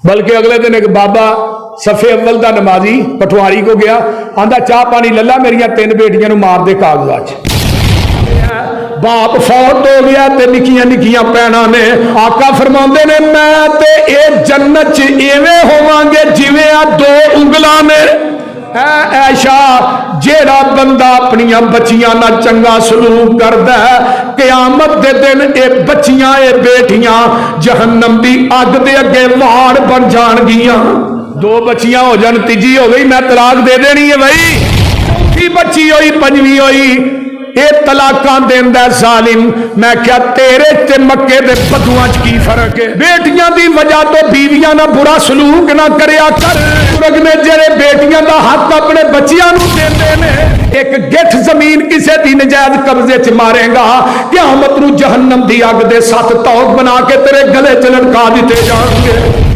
बल्कि अगले दिन एक बाबा सफे अव्वल का नमाजी पटवारी को गया, आंदा चाह पानी लला मेरिया 3 बेटियां मार दे कागजात बाप फौत हो गया ते निक्कियां निक्कियां भैणां ने आका फरमाते ने मैं ते ए जन्नत च इवें होवांगे जिवें आ 2 उंगलां ने ऐशा जेड़ा बंदा अपनिया बच्चियां नाल चंगा सलूक करदा है क़यामत दे दिन ये बच्चियां ये बेटियां जहन्नम दी अग दे अगे वाड़ बन जाणगियां। 2 बच्चियां हो जान तीजी हो गई मैं तलाक दे देनी है भाई, चौथी बच्ची होई 5वीं होई ये तलाकां देंदा जालिम। मैं क्या तेरे ते मक्के दे बदुआं च की फर्क है? बेटियां दी वजह तो बीवियां ना बुरा सलूक ना करया कर। बुजुर्ग ने जेड़े बेटियां दा हक अपने बच्चियां नूं देंदे ने, एक गिठ जमीन किसे दी नजायज कब्जे च मारेगा क़यामत नूं जहन्नम दी अग दे 7 तौक बना के तेरे गले च लटका दिते जाणगे।